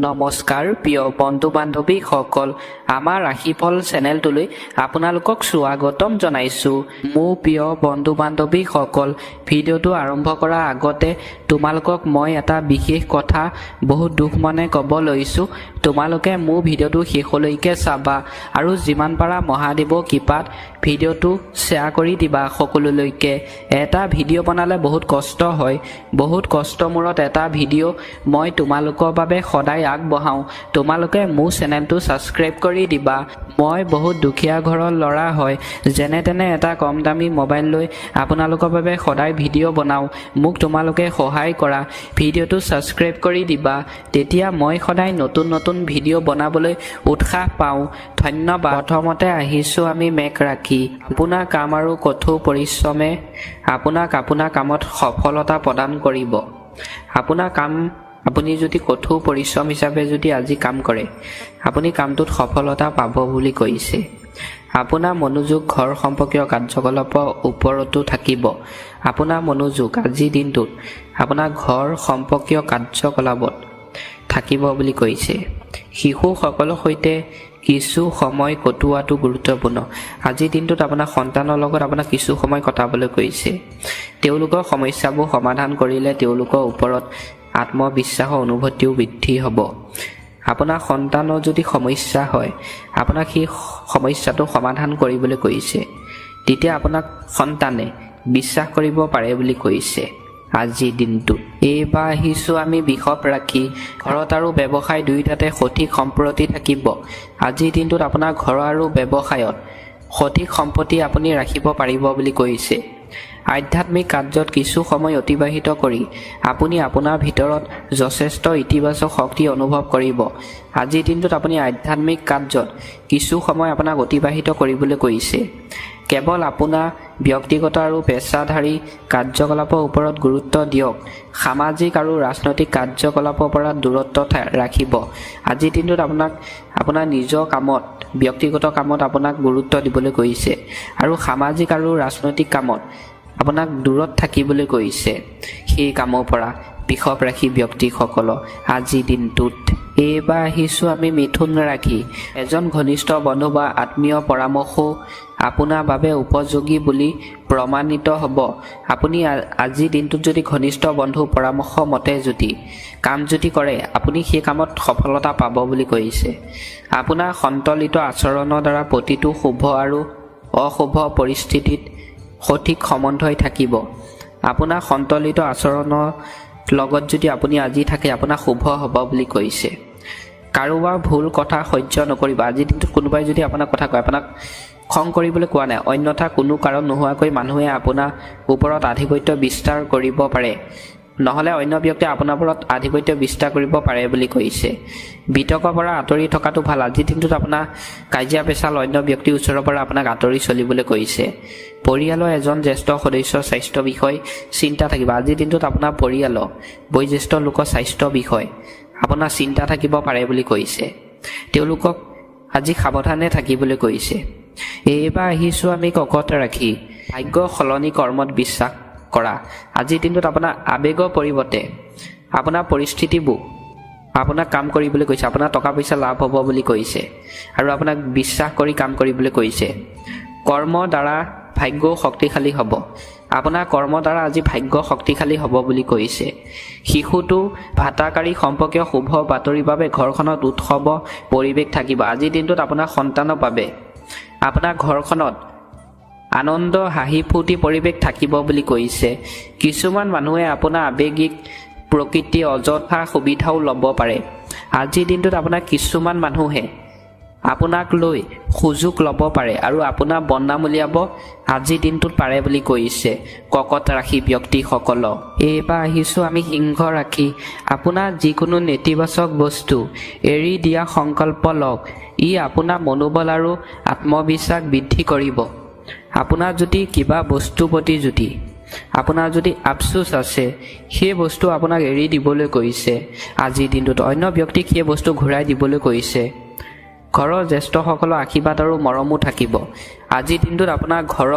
নমস্কাৰ প্ৰিয় বন্ধু বান্ধৱীসকল, আমাৰ ৰাশিফল চেনেলটোলৈ আপোনালোকক স্বাগতম জনাইছোঁ। মোৰ প্ৰিয় বন্ধু বান্ধৱীসকল, ভিডিঅ'টো আৰম্ভ কৰাৰ আগতে তোমালোকক মই এটা বিশেষ কথা বহুত দুখ মনে ক'ব লৈছোঁ। তোমালোকে মোৰ ভিডিঅ'টো শেষলৈকে চাবা আৰু যিমান পাৰা মহাদেৱৰ কৃপাত ভিডিঅ'টো শ্বেয়াৰ কৰি দিবা সকলোলৈকে। এটা ভিডিঅ' বনালে বহুত কষ্ট হয়, বহুত কষ্টৰ মূৰত এটা ভিডিঅ' মই তোমালোকৰ বাবে সদায় আগবঢ়াওঁ। তোমালোকে মোৰ চেনেলটো ছাবস্ক্ৰাইব কৰি দিবা। মই বহুত দুখীয়া ঘৰৰ ল'ৰা হয়, যেনে তেনে এটা কম দামী মোবাইল লৈ আপোনালোকৰ বাবে সদায় ভিডিঅ' বনাওঁ। মোক তোমালোকে সহায় কৰা, ভিডিঅ'টো ছাবস্ক্ৰাইব কৰি দিবা, তেতিয়া মই সদায় নতুন নতুন ভিডিঅ' বনাবলৈ উৎসাহ পাওঁ। ধন্যবাদ। প্ৰথমতে আহিছোঁ আমি মেঘ ৰাশি। আপোনাৰ কাম আৰু কঠোৰ পৰিশ্ৰমে আপোনাৰ কামত সফলতা প্ৰদান কৰিব। আপুনি যদি কঠোৰ পৰিশ্ৰম হিচাপে যদি আজি কাম কৰে, আপুনি কামটোত সফলতা পাব বুলি কৈছে। আপোনাৰ মনোযোগ ঘৰ সম্পৰ্কীয় কাৰ্যকলাপৰ ওপৰতো থাকিব। আপোনাৰ মনোযোগ আজিৰ দিনটোত আপোনাৰ ঘৰ সম্পৰ্কীয় কাৰ্যকলাপত থাকিব বুলি কৈছে। শিশুসকলৰ সৈতে কিছু সময় কটোৱাটো গুৰুত্বপূৰ্ণ। আজিৰ দিনটোত আপোনাৰ সন্তানৰ লগত আপোনাক কিছু সময় কটাবলৈ কৈছে। তেওঁলোকৰ সমস্যাবোৰ সমাধান কৰিলে তেওঁলোকৰ ওপৰত আত্মবিশ্বাসৰ অনুভূতিও বৃদ্ধি হ'ব। আপোনাৰ সন্তানৰ যদি সমস্যা হয়, আপোনাক সেই সমস্যাটো সমাধান কৰিবলৈ কৈছে, তেতিয়া আপোনাক সন্তানে বিশ্বাস কৰিব পাৰে বুলি কৈছে আজিৰ দিনটোত। এইবাৰ আহিছোঁ আমি বৃষভ ৰাশি। ঘৰত আৰু ব্যৱসায় দুয়োটাতে সঠিক সম্প্ৰতি থাকিব। আজিৰ দিনটোত আপোনাৰ ঘৰ আৰু ব্যৱসায়ত সঠিক সম্পত্তি আপুনি ৰাখিব পাৰিব বুলি কৈছে। আধ্যাত্মিক কাৰ্যত কিছু সময় অতিবাহিত কৰি আপুনি আপোনাৰ ভিতৰত যথেষ্ট ইতিবাচক শক্তি অনুভৱ কৰিব। আজিৰ দিনটোত আপুনি আধ্যাত্মিক কাৰ্যত কিছু সময় আপোনাক অতিবাহিত কৰিবলৈ কৈছে। কেৱল আপোনাৰ ব্যক্তিগত আৰু পেছাদাৰী কাৰ্যকলাপৰ ওপৰত গুৰুত্ব দিয়ক। সামাজিক আৰু ৰাজনৈতিক কাৰ্যকলাপৰ পৰা দূৰত্ব ৰাখিব। আজিৰ দিনটোত আপোনাৰ নিজৰ কামত, ব্যক্তিগত কামত আপোনাক গুৰুত্ব দিবলৈ কৈছে আৰু সামাজিক আৰু ৰাজনৈতিক কামত আপোনাক দূৰত থাকিবলৈ কৈছে। সেই কামৰ পৰা বৃষভ ৰাশি ব্যক্তিসকলক আজিৰ দিনটোত। এইবাৰ আহিছোঁ আমি মিথুন ৰাশি। এজন ঘনিষ্ঠ বন্ধু বা আত্মীয় পৰামৰ্শও আপোনাৰ বাবে উপযোগী বুলি প্ৰমাণিত হ'ব। আপুনি আজিৰ দিনটোত যদি ঘনিষ্ঠ বন্ধুৰ পৰামৰ্শ মতে যদি কাম কৰে, আপুনি সেই কামত সফলতা পাব বুলি কৈছে। আপোনাৰ সন্তুলিত আচৰণৰ দ্বাৰা প্ৰতিটো শুভ আৰু অশুভ পৰিস্থিতিত সঠিক সম্বন্ধই থাকিব। আপোনাৰ সন্তুলিত আচৰণৰ লগত যদি আপুনি আজি থাকে, আপোনাৰ শুভ হ'ব বুলি কৈছে। কাৰোবাৰ ভুল কথা সহ্য নকৰিব। আজিৰ দিনটোত কোনোবাই যদি আপোনাক কথা কয়, আপোনাক খং কৰিবলৈ কোৱা নাই, অন্যথা কোনো কাৰণ নোহোৱাকৈ মানুহে আপোনাৰ ওপৰত আধিপত্য বিস্তাৰ কৰিব পাৰে, নহ'লে অন্য ব্যক্তিয়ে আপোনাৰ ওপৰত আধিপত্য বিস্তাৰ কৰিব পাৰে বুলি কৈছে। বিতৰ্কৰ পৰা আঁতৰি থকাটো ভাল। আজিৰ দিনটোত আপোনাৰ কাজিয়া পেচাল অন্য ব্যক্তিৰ ওচৰৰ পৰা আপোনাক আঁতৰি চলিবলৈ কৈছে। পৰিয়ালৰ এজন জ্যেষ্ঠ সদস্যৰ স্বাস্থ্য বিষয় চিন্তা থাকিব। আজিৰ দিনটোত আপোনাৰ পৰিয়ালৰ বয়োজ্যেষ্ঠ লোকৰ স্বাস্থ্য বিষয় আপোনাৰ চিন্তা থাকিব পাৰে বুলি কৈছে। তেওঁলোকক আজি সাৱধানে থাকিবলৈ কৈছে। এইবাৰ আহিছোঁ আমি কৰ্কট ৰাশি। ভাগ্য সলনি কৰ্মত বিশ্বাস কৰা। আজিৰ দিনটোত আপোনাৰ আৱেগৰ পৰিৱৰ্তে আপোনাৰ পৰিস্থিতিবোৰ আপোনাক কাম কৰিবলৈ কৈছে। আপোনাৰ টকা পইচা লাভ হ'ব বুলি কৈছে আৰু আপোনাক বিশ্বাস কৰি কাম কৰিবলৈ কৈছে। কৰ্মৰ দ্বাৰা ভাগ্য শক্তিশালী হ'ব। আপোনাৰ কৰ্মৰ দ্বাৰা আজি ভাগ্য শক্তিশালী হ'ব বুলি কৈছে। শিশুটো ভাতাকাৰী সম্পৰ্কীয় শুভ বাতৰিৰ বাবে ঘৰখনত উৎসৱ পৰিৱেশ থাকিব। আজিৰ দিনটোত আপোনাৰ সন্তানৰ বাবে আপোনাৰ ঘৰখনত আনন্দ হাঁহি ফূৰ্তি পৰিৱেশ থাকিব বুলি কৈছে। কিছুমান মানুহে আপোনাৰ আৱেগিক প্ৰকৃতিৰ অযথা সুবিধাও ল'ব পাৰে। আজিৰ দিনটোত আপোনাৰ কিছুমান মানুহে আপোনাক লৈ সুযোগ ল'ব পাৰে আৰু আপোনাৰ বদনাম উলিয়াব আজিৰ দিনটোত পাৰে বুলি কৈছে কৰ্কট ৰাশি ব্যক্তিসকলক। এইবাৰ আহিছোঁ আমি সিংহ ৰাশি। আপোনাৰ যিকোনো নেতিবাচক বস্তু এৰি দিয়া সংকল্প লওক। ই আপোনাৰ মনোবল আৰু আত্মবিশ্বাস বৃদ্ধি কৰিব। আপোনাৰ যদি কিবা বস্তুৰ প্ৰতি আপোনাৰ যদি আফচোচ আছে, সেই বস্তু আপোনাক এৰি দিবলৈ কৈছে। আজিৰ দিনটোত অন্য ব্যক্তিক সেই বস্তু ঘূৰাই দিবলৈ কৈছে। ঘৰৰ জ্যেষ্ঠসকলৰ আশীৰ্বাদ আৰু মৰমো থাকিব। আজিৰ দিনটোত আপোনাৰ ঘৰৰ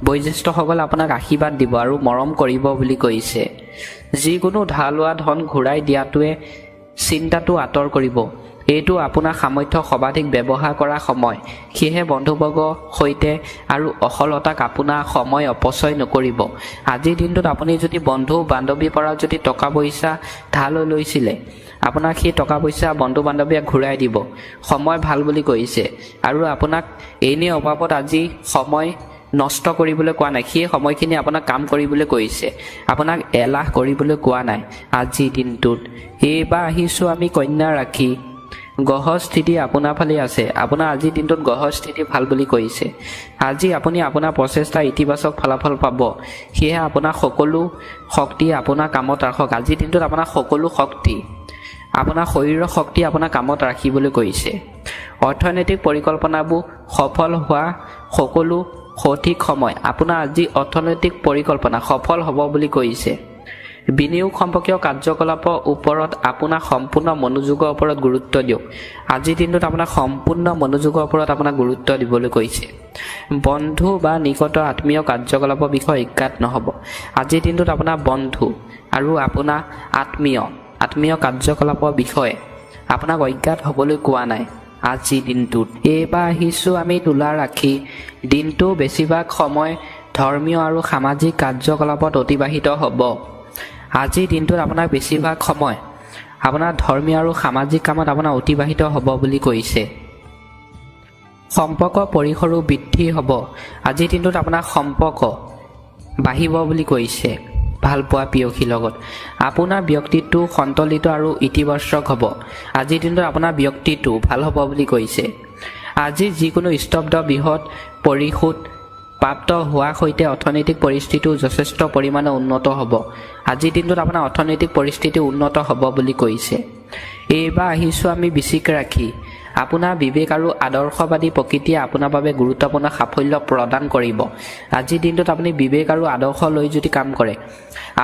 বয়োজ্যেষ্ঠসকলে আপোনাক আশীৰ্বাদ দিব আৰু মৰম কৰিব বুলি কৈছে। যিকোনো ধাৰ লোৱা ধন ঘূৰাই দিয়াটোৱে চিন্তাটো আঁতৰ কৰিব। এইটো আপোনাৰ সামৰ্থ্য সৰ্বাধিক ব্যৱহাৰ কৰা সময়। সেয়েহে বন্ধুবৰ্গৰ সৈতে আৰু অসলতাক আপোনাৰ সময় অপচয় নকৰিব। আজিৰ দিনটোত আপুনি যদি বন্ধু বান্ধৱীৰ পৰা যদি টকা পইচা ধাৰলৈ লৈছিলে, আপোনাক সেই টকা পইচা বন্ধু বান্ধৱীয়ে ঘূৰাই দিব। সময় ভাল বুলি কৈছে আৰু আপোনাক এনেই অভাৱত আজি সময় নষ্ট কৰিবলৈ কোৱা নাই। সেই সময়খিনি আপোনাক কাম কৰিবলৈ কৈছে, আপোনাক এলাহ কৰিবলৈ কোৱা নাই। আজিৰ দিনটোত এইবাৰ আহিছোঁ আমি কন্যা ৰাশি। গ্ৰহৰ স্থিতি আপোনাৰ ফালে আছে। আপোনাৰ আজিৰ দিনটোত গ্ৰহৰ স্থিতি ভাল বুলি কৈছে। আজি আপুনি আপোনাৰ প্ৰচেষ্টা ইতিবাচক ফলাফল পাব। সেয়েহে আপোনাৰ সকলো শক্তি আপোনাৰ কামত ৰাখক। আজিৰ দিনটোত আপোনাৰ সকলো শক্তি, আপোনাৰ শৰীৰৰ শক্তি আপোনাৰ কামত ৰাখিবলৈ কৈছে। অৰ্থনৈতিক পৰিকল্পনাবোৰ সফল হোৱা সকলো সঠিক সময়। আপোনাৰ আজি অৰ্থনৈতিক পৰিকল্পনা সফল হ'ব বুলি কৈছে। বিনিয়োগ সম্পৰ্কীয় কাৰ্যকলাপৰ ওপৰত আপোনাৰ সম্পূৰ্ণ মনোযোগৰ ওপৰত গুৰুত্ব দিয়ক। আজিৰ দিনটোত আপোনাৰ সম্পূৰ্ণ মনোযোগৰ ওপৰত আপোনাক গুৰুত্ব দিবলৈ কৈছে। বন্ধু বা নিকট আত্মীয় কাৰ্যকলাপৰ বিষয়ে অজ্ঞাত নহ'ব। আজিৰ দিনটোত আপোনাৰ বন্ধু আৰু আপোনাৰ আত্মীয় কাৰ্যকলাপৰ বিষয়ে আপোনাক অজ্ঞাত হ'বলৈ কোৱা নাই। আজিৰ দিনটোত এইবাৰ আহিছোঁ আমি তুলা ৰাশি। দিনটো বেছিভাগ সময় ধৰ্মীয় আৰু সামাজিক কাৰ্যকলাপত অতিবাহিত হ'ব। আজিৰ দিনটোত আপোনাৰ বেছিভাগ সময় আপোনাৰ ধৰ্মীয় আৰু সামাজিক কামত আপোনাৰ অতিবাহিত হ'ব বুলি কৈছে। সম্পৰ্ক পৰিসৰো বৃদ্ধি হ'ব। আজিৰ দিনটোত আপোনাৰ সম্পৰ্ক বাঢ়িব বুলি কৈছে ভালপোৱা প্ৰেয়সীৰ লগত। আপোনাৰ ব্যক্তিত্বটো সন্তুলিত আৰু ইতিবাচক হ'ব। আজিৰ দিনটোত আপোনাৰ ব্যক্তিত্বটো ভাল হ'ব বুলি কৈছে। আজি যিকোনো স্তব্ধ বৃহৎ পৰিশোধ প্ৰাপ্ত হোৱাৰ সৈতে অৰ্থনৈতিক পৰিস্থিতিও যথেষ্ট পৰিমাণে উন্নত হ'ব। আজিৰ দিনটোত আপোনাৰ অৰ্থনৈতিক পৰিস্থিতি উন্নত হ'ব বুলি কৈছে। এইবাৰ আহিছোঁ আমি বৃশ্চিক ৰাশি। আপোনাৰ বিবেক আৰু আদৰ্শবাদী প্ৰকৃতিয়ে আপোনাৰ বাবে গুৰুত্বপূৰ্ণ সাফল্য প্ৰদান কৰিব। আজিৰ দিনটোত আপুনি বিবেক আৰু আদৰ্শ লৈ যদি কাম কৰে,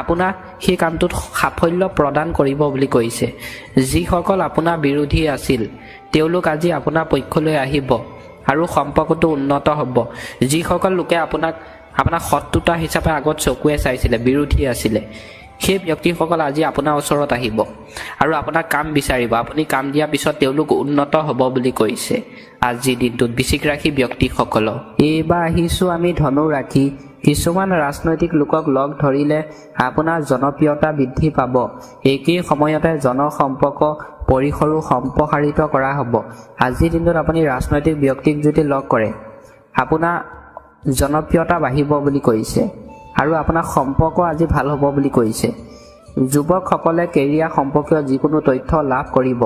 আপোনাৰ সেই কামটোত সাফল্য প্ৰদান কৰিব বুলি কৈছে। যিসকল আপোনাৰ বিৰোধী আছিল তেওঁলোক আজি আপোনাৰ পক্ষলৈ আহিব আৰু সম্পৰ্কটো উন্নত হ'ব। যিসকল লোকে আপোনাক শত্ৰুতা হিচাপে আগত চকুৱে চাইছিলে, বিৰোধী আছিলে, সেই ব্যক্তিসকল আজি আপোনাৰ ওচৰত আহিব আৰু আপোনাৰ কাম বিচাৰিব। আপুনি কাম দিয়াৰ পিছত তেওঁলোক উন্নত হ'ব বুলি কৈছে। আজিৰ দিনটোত বৃশ্চিক ৰাশি ব্যক্তিসকলক। এইবাৰ আহিছোঁ আমি ধনু ৰাশি। কিছুমান ৰাজনৈতিক লোকক লগ ধৰিলে আপোনাৰ জনপ্ৰিয়তা বৃদ্ধি পাব। একেই সময়তে জনসম্পৰ্ক পৰিসৰো সম্প্ৰসাৰিত কৰা হ'ব। আজিৰ দিনটোত আপুনি ৰাজনৈতিক ব্যক্তিক যদি লগ কৰে, আপোনাৰ জনপ্ৰিয়তা বাঢ়িব বুলি কৈছে আৰু আপোনাৰ সম্পৰ্ক আজি ভাল হ'ব বুলি কৈছে। যুৱকসকলে কেৰিয়াৰ সম্পৰ্কীয় যিকোনো তথ্য লাভ কৰিব।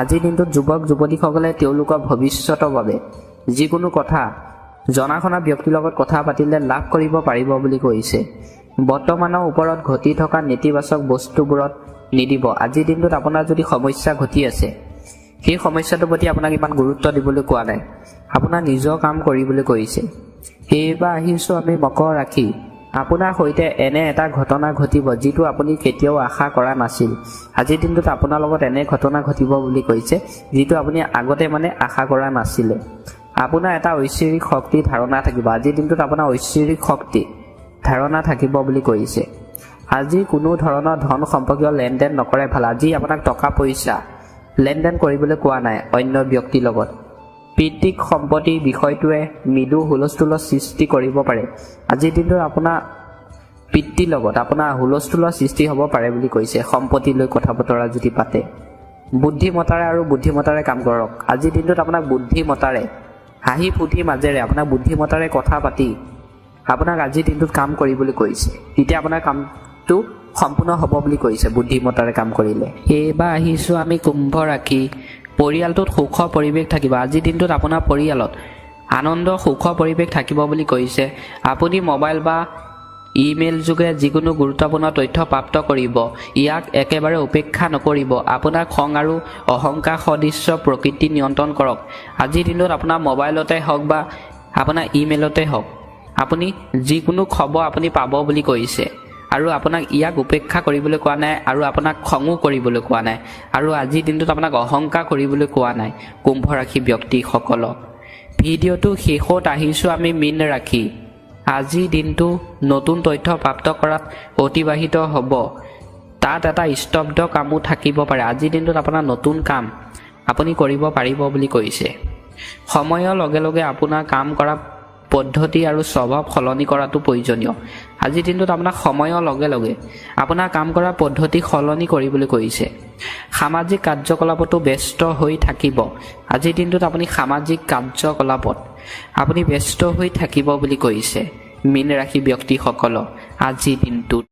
আজিৰ দিনটোত যুৱক যুৱতীসকলে তেওঁলোকৰ ভৱিষ্যতৰ বাবে যিকোনো কথা জনা শুনা ব্যক্তিৰ লগত কথা পাতিলে লাভ কৰিব পাৰিব বুলি কৈছে। বৰ্তমানৰ ওপৰত ঘটি থকা নেতিবাচক বস্তুবোৰত নিদিব। আজিৰ দিনটোত আপোনাৰ যদি সমস্যা ঘটি আছে, সেই সমস্যাটোৰ প্ৰতি আপোনাক ইমান গুৰুত্ব দিবলৈ কোৱা নাই, আপোনাৰ নিজৰ কাম কৰিবলৈ কৈছে। এইবাৰ আহিছোঁ আমি মকৰ ৰাশি। আপোনাৰ সৈতে এনে এটা ঘটনা ঘটিব যিটো আপুনি কেতিয়াও আশা কৰা নাছিল। আজিৰ দিনটোত আপোনাৰ লগত এনে ঘটনা ঘটিব বুলি কৈছে যিটো আপুনি আগতে আশা কৰা নাছিলে। আপোনাৰ এটা ঐশ্বৰিক শক্তি ধাৰণা থাকিব। আজিৰ দিনটোত আপোনাৰ ঐশ্বৰিক শক্তি ধাৰণা থাকিব বুলি কৈছে। আজি কোনো ধৰণৰ ধন সম্পৰ্কীয় লেনদেন নকৰে ভাল। আজি আপোনাক টকা পইচা লেনদেন কৰিবলৈ কোৱা নাই অন্য ব্যক্তিৰ লগত। পিতৃক সম্পত্তিৰ বিষয়টোৱে মৃদু হুলস্থুলৰ সৃষ্টি কৰিব পাৰে। আজিৰ দিনটোত আপোনাৰ পিতৃৰ লগত আপোনাৰ হুলস্থুলৰ সৃষ্টি হ'ব পাৰে বুলি কৈছে। সম্পত্তি লৈ কথা বতৰা যদি পাতে, বুদ্ধিমতাৰে কাম কৰক। আজিৰ দিনটোত আপোনাক বুদ্ধিমতাৰে, হাঁহি ফূৰ্তিৰ মাজেৰে আপোনাক বুদ্ধিমতাৰে কথা পাতি আপোনাক আজিৰ দিনটোত কাম কৰিবলৈ কৈছে। তেতিয়া আপোনাৰ কামটো সম্পূৰ্ণ হ'ব বুলি কৈছে বুদ্ধিমতাৰে কাম কৰিলে। এইবাৰ আহিছোঁ আমি কুম্ভ ৰাশি। পৰিয়ালটোত সুখৰ পৰিৱেশ থাকিব। আজিৰ দিনটোত আপোনাৰ পৰিয়ালত আনন্দ সুখৰ পৰিৱেশ থাকিব বুলি কৈছে। আপুনি মোবাইল বা ইমেইল যোগে যিকোনো গুৰুত্বপূৰ্ণ তথ্য প্ৰাপ্ত কৰিব। ইয়াক একেবাৰে উপেক্ষা নকৰিব। আপোনাৰ খং আৰু অহংকাৰ সদৃশ্য প্ৰকৃতি নিয়ন্ত্ৰণ কৰক। আজিৰ দিনটোত আপোনাৰ মোবাইলতে হওক বা আপোনাৰ ইমেইলতে হওক, আপুনি যিকোনো খবৰ আপুনি পাব বুলি কৈছে আৰু আপোনাক ইয়াক উপেক্ষা কৰিবলৈ কোৱা নাই আৰু আপোনাক খঙো কৰিবলৈ কোৱা নাই আৰু আজিৰ দিনটোত আপোনাক অহংকাৰ কৰিবলৈ কোৱা নাই কুম্ভ ৰাশি ব্যক্তিসকলক। ভিডিঅ'টো শেষত আহিছোঁ আমি মীন ৰাশি। আজিৰ দিনটো নতুন তথ্য প্ৰাপ্ত কৰাত অতিবাহিত হ'ব। তাত এটা স্তব্ধ কামো থাকিব পাৰে। আজিৰ দিনটোত আপোনাৰ নতুন কাম আপুনি কৰিব পাৰিব বুলি কৈছে। সময়ৰ লগে লগে আপোনাৰ কাম কৰা পদ্ধতি আৰু স্বভাৱ সলনি কৰাটো প্ৰয়োজনীয়। আজিৰ দিনটোত আপোনাক সময়ৰ লগে লগে আপোনাৰ কাম কৰা পদ্ধতি সলনি কৰিবলৈ কৈছে। সামাজিক কাৰ্যকলাপতো ব্যস্ত হৈ থাকিব। আজিৰ দিনটোত আপুনি সামাজিক কাৰ্যকলাপত আপুনি ব্যস্ত হৈ থাকিব বুলি কৈছে। মীন ৰাশি ব্যক্তিসকলক আজিৰ দিনটোত